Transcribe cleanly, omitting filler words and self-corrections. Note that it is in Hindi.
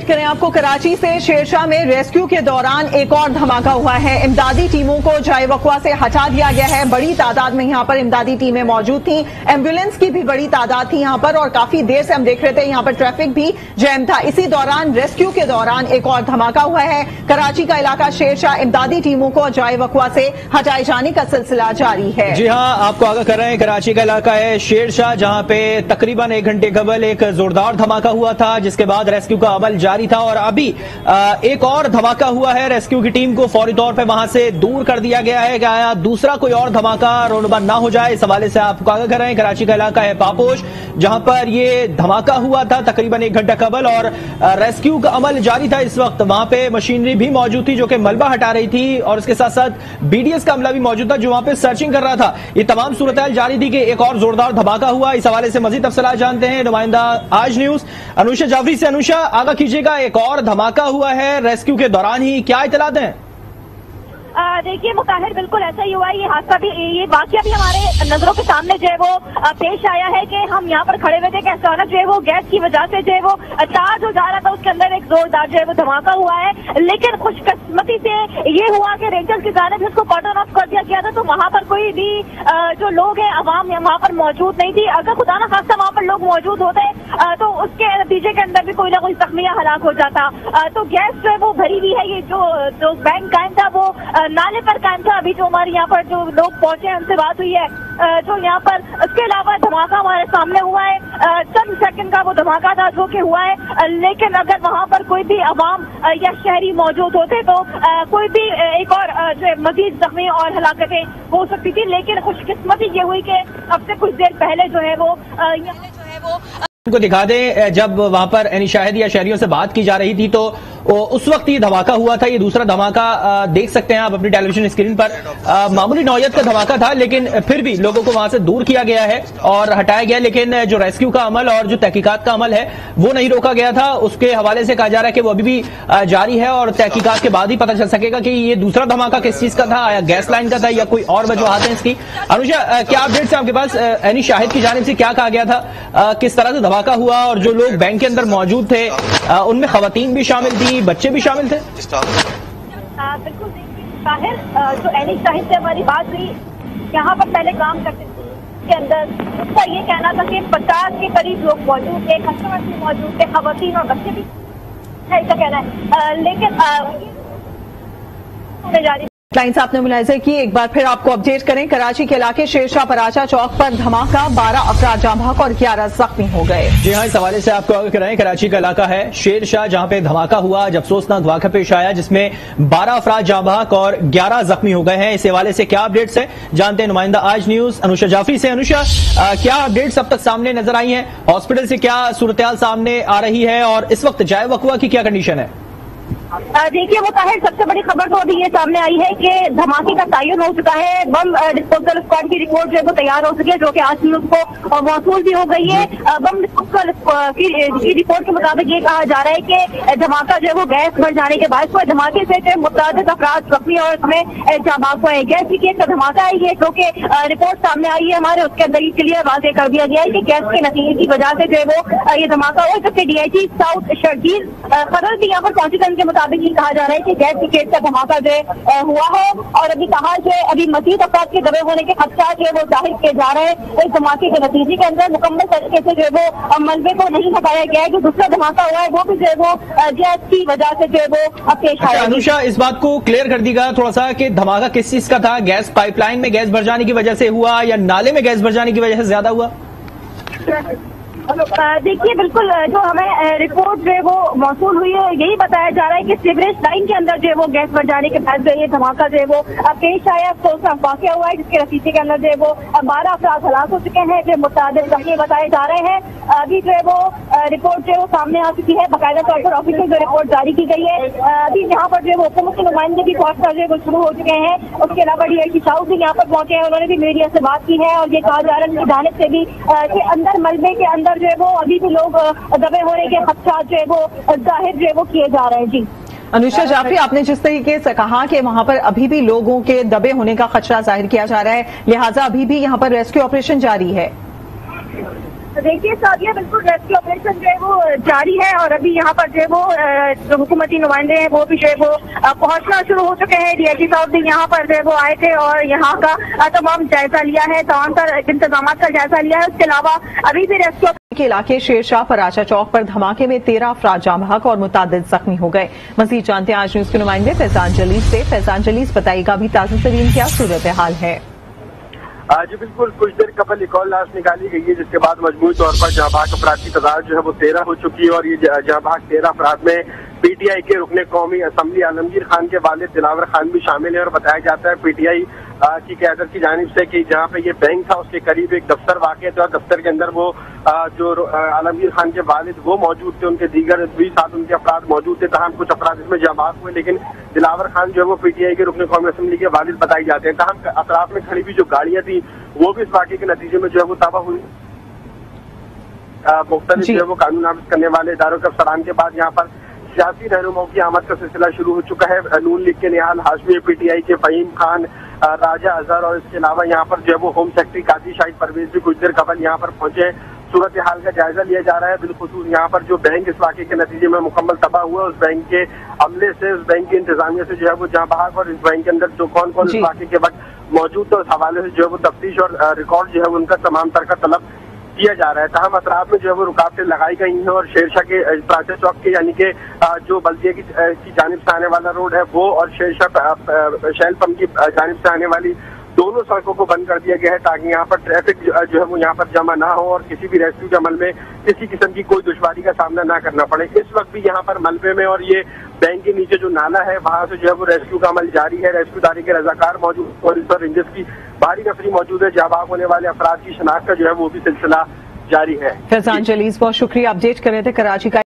करें आपको कराची से शेरशाह में रेस्क्यू के दौरान एक और धमाका हुआ है। इमदादी टीमों को जाए वक़्वा से हटा दिया गया है। बड़ी तादाद में यहां पर इमदादी टीमें मौजूद थी। एम्बुलेंस की भी बड़ी तादाद थी यहां पर और काफी देर से हम देख रहे थे यहां पर ट्रैफिक भी जैम था। इसी दौरान रेस्क्यू के दौरान एक और धमाका हुआ है। कराची का इलाका शेरशाह, इमदादी टीमों को जाए वक़्वा से हटाए जाने का सिलसिला जारी है। जी हाँ, आपको आगाह कर रहे हैं कराची का इलाका है शेरशाह, जहां पे तकरीबन 1 घंटे कबल एक जोरदार धमाका हुआ था, जिसके बाद रेस्क्यू का अमल जारी था और अभी एक और धमाका हुआ है। रेस्क्यू की टीम को फौरी तौर पे वहां से दूर कर दिया गया है। क्या दूसरा कोई और धमाका रोनबा ना हो जाए, इस हवाले से आपको आगाह कर रहे हैं। कराची का इलाका है पापोश, जहां पर ये धमाका हुआ था तकरीबन 1 घंटा कबल और रेस्क्यू का अमल जारी था। इस वक्त वहां पे मशीनरी भी मौजूद थी जो कि मलबा हटा रही थी और उसके साथ साथ बीडीएस का अमला भी मौजूद था जो वहां पे सर्चिंग कर रहा था। ये तमाम सूरत जारी थी कि एक और जोरदार धमाका हुआ। इस हवाले से मजीद तफसीलात जानते हैं नुमाइंदा आज न्यूज अनुषा जाफरी से। अनुषा, आगाह कीजिएगा, एक और धमाका हुआ है रेस्क्यू के दौरान ही, क्या इतलात हैं? देखिए मुताहिर, बिल्कुल ऐसा ही हुआ है। ये हादसा भी, ये वाकया भी हमारे नजरों के सामने जो है वो पेश आया है कि हम यहाँ पर खड़े हुए थे कि अचानक जो है वो गैस की वजह से जो है वो तार जो जा रहा था उसके अंदर एक जोरदार जो है वो धमाका हुआ है। लेकिन खुशकिस्मती से ये हुआ कि रेंजर की जानिब उसको कॉर्डन ऑफ कर दिया गया था, तो वहाँ पर कोई भी जो लोग हैं अवाम वहाँ पर मौजूद नहीं थी। अगर खुदा ना खास्ता वहाँ पर लोग मौजूद होते तो उसके नतीजे के अंदर भी कोई ना कोई जख्मी या हलाक हो जाता। तो गैस जो है वो भरी हुई है। ये जो बैंक कायम था वो नाले पर कायम था। अभी जो हमारे यहाँ पर जो लोग पहुंचे हैं उनसे बात हुई है जो यहाँ पर, उसके अलावा धमाका हमारे सामने हुआ है। चंद सेकंड का वो धमाका था जो कि हुआ है। लेकिन अगर वहाँ पर कोई भी अवाम या शहरी मौजूद होते तो कोई भी एक और जो मजीद जख्मी और हलाकतें हो सकती थी। लेकिन खुशकिस्मती ये हुई कि अब से कुछ देर पहले जो है वो उनको दिखा दें, जब वहां पर एनी शाहिद या शहरियों से बात की जा रही थी तो उस वक्त ये धमाका हुआ था। ये दूसरा धमाका देख सकते हैं आप अपनी टेलीविजन स्क्रीन पर। मामूली नौयत का धमाका था लेकिन फिर भी लोगों को वहां से दूर किया गया है और हटाया गया। लेकिन जो रेस्क्यू का अमल और जो तहकीकात का अमल है वो नहीं रोका गया था। उसके हवाले से कहा जा रहा है कि वो अभी भी जारी है और तहकीकात के बाद ही पता चल सकेगा कि ये दूसरा धमाका किस चीज का था, या गैस लाइन का था या कोई और वजूहात है इसकी। अनुषा, क्या अपडेट्स है आपके पास? एनी शाहिद की जानिब से क्या कहा गया था, किस तरह से धमाका हुआ और जो लोग बैंक के अंदर मौजूद थे उनमें खवातीन भी शामिल थी, बच्चे भी शामिल थे? बिल्कुल ताहिर, जो एनी शाहिद से हमारी बात हुई, यहाँ पर पहले काम करते थे के अंदर, उसका ये कहना था कि 50 के करीब लोग मौजूद थे, कस्टमर भी मौजूद थे, खवातीन और बच्चे भी, ऐसा कहना है। लेकिन जारी लाइन से आपने मुलाहिजा की। एक बार फिर आपको अपडेट करें, कराची के इलाके शेरशाह पराचा चौक पर धमाका, 12 अफराद जाँ बहक और 11 जख्मी हो गए। जी हाँ, इस हवाले से आपको आगाह कराएं, कराची का इलाका है शेरशाह जहां पे धमाका हुआ, जब अफसोसनाक वाक़या पेश आया जिसमें 12 अफराद जाँ बहक और 11 जख्मी हो गए हैं। इस हवाले से क्या अपडेट्स है जानते हैं नुमाइंदा आज न्यूज अनुषा जाफरी से। अनुषा, क्या अपडेट्स अब तक सामने नजर आई है? हॉस्पिटल से क्या सूरत सामने आ रही है और इस वक्त जाए वक़्वा की क्या कंडीशन है? देखिए वो ताहिर, सबसे बड़ी खबर तो अभी ये सामने आई है कि धमाके का तयन हो चुका है। बम डिस्पोजल स्क्वाड की रिपोर्ट जो है वो तैयार हो चुकी है, जो कि आज न्यूज को मौसूल भी हो गई है। बम डिस्पोजल की रिपोर्ट के मुताबिक ये कहा जा रहा है कि धमाका जो है वो गैस भर जाने के बाद धमाके से मुतअद्दिद अफराद जख्मी और उसमें जाबाक हुए। गैस लीकेज का धमाका है ये, जो कि रिपोर्ट सामने आई है हमारे, उसके अंदर क्लियर वाज़ेह कर दिया गया है कि गैस के नतीजे की वजह से जो है वो ये धमाका हुआ। जबकि डीआईजी साउथ शर्जील खबर भी यहाँ पर पहुंची थी, उनके मुताबिक ये कहा जा रहा है कि गैस लीकेज का धमाका जो हुआ है और अभी कहा जो अभी मजीद अफराद के दबे होने के खदशात जो है वो जाहिर किए जा रहे हैं। इस धमाके के नतीजे के अंदर मुकम्मल तरीके से जो है वो मलबे को नहीं हटाया गया है। जो दूसरा धमाका हुआ है वो भी जो है वो गैस की वजह से जो है वो पेश आया। अनुषा, इस बात को क्लियर कर दीगा थोड़ा सा कि धमाका किस चीज का था? गैस पाइपलाइन में गैस भर जाने की वजह से हुआ या नाले में गैस भर जाने की वजह से ज्यादा हुआ? देखिए बिल्कुल, जो हमें रिपोर्ट जो है वो मौसूल हुई है यही बताया जा रहा है कि सीवरेज लाइन के अंदर जो है वो गैस भर जाने के बाद जो ये धमाका जो है वो पेश आया। अफसोसनाक वाक़या हुआ है जिसके नतीजे के अंदर जो है वो 12 अफराद हलाक हो चुके हैं, जो मुतअद्दिद जख्मी बताए जा रहे हैं। अभी जो है वो रिपोर्ट जो है वो सामने आ चुकी है, बाकायदा तौर पर ऑफिशियल जो रिपोर्ट जारी की गई है। अभी यहाँ पर जो है वो हुकूमत के नुमाइंदे भी पहुंचना जो है वो शुरू हो चुके हैं। उसके अलावा डीआईजी साउथ भी यहाँ पर पहुंचे हैं, उन्होंने भी मीडिया से बात की है और ये कहा जा रहा है उनकी जानिब से भी कि अंदर मलबे के अंदर जो है वो अभी भी लोग दबे होने के खदशात जो है वो जाहिर जो है वो किए जा रहे हैं। जी अनुषा जाफरी, आपने जिस तरीके से कहा कि वहां पर अभी भी लोगों के दबे होने का खदशा जाहिर किया जा रहा है, लिहाजा अभी भी यहाँ पर रेस्क्यू ऑपरेशन जारी है। देखिए सादिया, बिल्कुल रेस्क्यू ऑपरेशन जो है वो जारी है और अभी यहाँ पर जो है वो जो हुकूमती नुमाइंदे हैं वो भी जो है वो पहुंचना शुरू हो चुके हैं। डीआईजी साहब भी यहाँ पर जो है वो आए थे और यहाँ का तमाम जायजा लिया है, तमाम इंतजाम का जायजा लिया है। उसके अलावा अभी भी रेस्क्यू के इलाके शेरशाह फराचा चौक पर धमाके में 13 अफराद जाँ बहक और मुतादिद जख्मी हो गए। मजीद जानते हैं आज न्यूज के नुमाइंदे फैजान जलीस से। फैजान जलीस, बताइएगा अभी ताजा तरीन क्या सूरत हाल है? जी बिल्कुल, कुछ देर कबल एक और लाश निकाली गई है जिसके बाद मजमूई तौर पर जाँ बहक अफराद की तादाद जो है वो 13 हो चुकी है और ये जाँ बहक 13 अफराद में पीटीआई के रुकने कौमी असम्बली आलमगीर खान के वालिद दिलावर खान भी शामिल है। और बताया जाता है पीटीआई की क़यादत की जानिब से कि जहाँ पे ये बैंक था उसके करीब एक दफ्तर वाक़ था और दफ्तर के अंदर वो जो आलमगीर खान के वालिद वो मौजूद थे, उनके दीगर 20 उनके अफराद मौजूद थे। तहम कुछ अफराद इसमें जाँ बहक हुए, लेकिन दिलावर खान जो है वो पीटीआई के रुकने कौमी असम्बली के वालिद बताए जाते हैं। तहम अतराफ में खड़ी हुई जो गाड़ियां थी वो भी इस वाक़े के नतीजे में जो है वो तबाह हुई। मुख्तलिफ जो है वो कानून नाफिज करने वाले इदारों के अफसरान के बाद यहाँ पर सियासी रहनुमाओं की आमद का सिलसिला शुरू हो चुका है। नून लीग के निहाल हाशमी, पीटीआई के फहीम खान, राजा अजहर और इसके अलावा यहाँ पर जो है वो होम सेक्रेटरी काजी शाहिद परवेज भी कुछ देर कबल यहाँ पर पहुंचे। सूरत हाल का जायजा लिया जा रहा है। बिलखुसूस यहाँ पर जो बैंक इस वाक़े के नतीजे में मुकम्मल तबाह हुआ, उस बैंक के अमले से, उस बैंक की इंतजामिया से जो है वो जाँ बहक और इस बैंक के अंदर जो कौन कौन इस वाक़े के वक्त मौजूद थे उस हवाले से जो है वो तफ्तीश और रिकॉर्ड जो है उनका तमाम तर का तलब किया जा रहा है। तहम अतराफ में जो है वो रुकावटें लगाई गई हैं और शेरशाह के फराचा चौक के यानी कि जो बल्दिया की जानिब से आने वाला रोड है वो और शेरशाह शैल पंप की जानिब से आने वाली दोनों सड़कों को बंद कर दिया गया है ताकि यहाँ पर ट्रैफिक जो है वो यहाँ पर जमा ना हो और किसी भी रेस्क्यू के अमल में किसी किस्म की कोई दुश्वारी का सामना ना करना पड़े। इस वक्त भी यहाँ पर मलबे में और ये बैंक के नीचे जो नाला है वहाँ से जो है वो रेस्क्यू का अमल जारी है। रेस्क्यूदारी के रजाकार मौजूद और इस पर रेंजर्स की भारी नफरी मौजूद है। जाँ बहक होने वाले अफराद की शनाख्त का जो है वो भी सिलसिला जारी है। फैजान जलीस, बहुत शुक्रिया, अपडेट कर रहे थे कराची का।